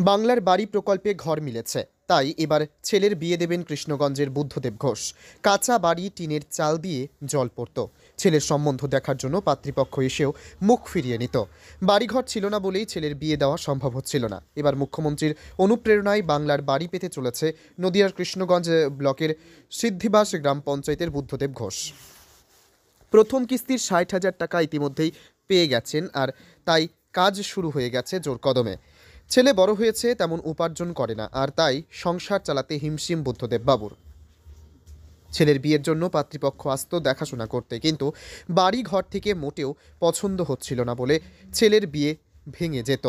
বাংলার বাড়ি প্রকল্পে ঘর মিলেছে, তাই এবার ছেলের বিয়ে দেবেন কৃষ্ণগঞ্জের বুদ্ধদেব ঘোষ। কাঁচা বাড়ি, টিনের চাল দিয়ে জল পড়ত। ছেলের সম্বন্ধ দেখার জন্য পাত্রীপক্ষ এসেও মুখ ফিরিয়ে নিত। বাড়িঘর ছিল না বলেই ছেলের বিয়ে দেওয়া সম্ভব হচ্ছিল না। এবার মুখ্যমন্ত্রীর অনুপ্রেরণায় বাংলার বাড়ি পেতে চলেছে নদিয়ার কৃষ্ণগঞ্জ ব্লকের সিদ্ধিবাস গ্রাম পঞ্চায়েতের বুদ্ধদেব ঘোষ। প্রথম কিস্তির ৬০,০০০ টাকা ইতিমধ্যেই পেয়ে গেছেন, আর তাই কাজ শুরু হয়ে গেছে জোর কদমে। ছেলে বড় হয়েছে, তেমন উপার্জন করে না, আর তাই সংসার চালাতে হিমশিম বুদ্ধদেব বাবুর। ছেলের বিয়ের জন্য পাত্রীপক্ষ আসতো দেখাশোনা করতে, কিন্তু বাড়ি ঘর থেকে মোটেও পছন্দ হচ্ছিল না বলে ছেলের বিয়ে ভেঙে যেত।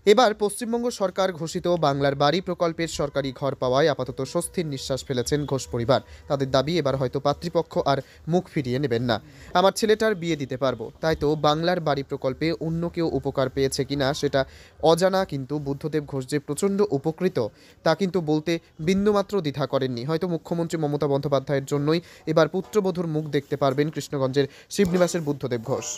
এবার পশ্চিমবঙ্গ সরকার ঘোষিত বাংলার বাড়ি প্রকল্পের সরকারি ঘর পাওয়ায় আপাতত স্বস্তির নিঃশ্বাস ফেলেছেন ঘোষ পরিবার। তাদের দাবি, এবার হয়তো পাত্রীপক্ষ আর মুখ ফিরিয়ে নেবেন না। আমার ছেলেটার বিয়ে দিতে পারবো, তাই তো বাংলার বাড়ি প্রকল্পে অন্য কেউ উপকার পেয়েছে কিনা সেটা অজানা, কিন্তু বুদ্ধদেব ঘোষ যে প্রচণ্ড উপকৃত তা কিন্তু বলতে বিন্দুমাত্র দ্বিধা করেননি। হয়তো মুখ্যমন্ত্রী মমতা বন্দ্যোপাধ্যায়ের জন্যই এবার পুত্রবধূর মুখ দেখতে পারবেন কৃষ্ণগঞ্জের শিবনিবাসের বুদ্ধদেব ঘোষ।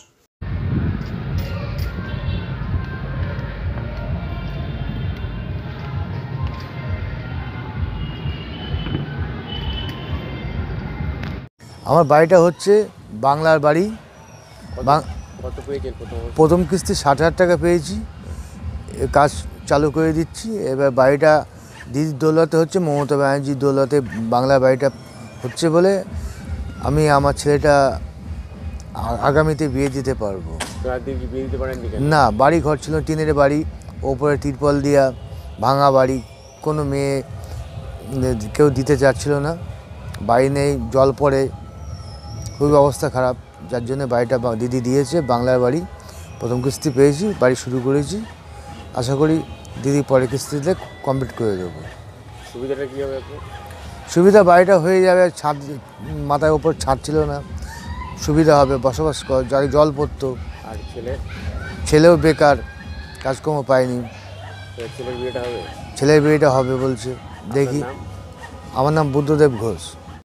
আমার বাড়িটা হচ্ছে বাংলার বাড়ি। কত পেয়েছেন প্রথম কিস্তি ৬০,০০০ টাকা পেয়েছি। কাজ চালু করে দিচ্ছি। এবার বাড়িটা দিদির দৌলতে হচ্ছে, মমতা ব্যানার্জির দৌলতে বাংলার বাড়িটা হচ্ছে বলে আমি আমার ছেলেটা আগামীতে বিয়ে দিতে পারবো। বিয়ে দিতে পারেন না, বাড়ি ঘর ছিল টিনের বাড়ি, ওপরে তিরপল দিয়া ভাঙা বাড়ি, কোনো মেয়ে কেউ দিতে চাচ্ছিল না। বাড়ি নেই, জল পড়ে, খুবই অবস্থা খারাপ, যার জন্য বাড়িটা দিদি দিয়েছে। বাংলার বাড়ি প্রথম কিস্তি পেয়েছি, বাড়ি শুরু করেছি। আশা করি দিদি পরের কিস্তিতে কমপ্লিট করে দেবো। সুবিধাটা কী হবে? সুবিধা বাড়িটা হয়ে যাবে, ছাদ মাথার ওপর ছাদ ছিল না, সুবিধা হবে বসবাস কর, যাকে জল পড়তো। আর ছেলেও বেকার, কাজকর্ম পায়নি। ছেলের বিয়েটা হবে? ছেলের বিয়েটা হবে বলছে, দেখি। আমার নাম বুদ্ধদেব ঘোষ।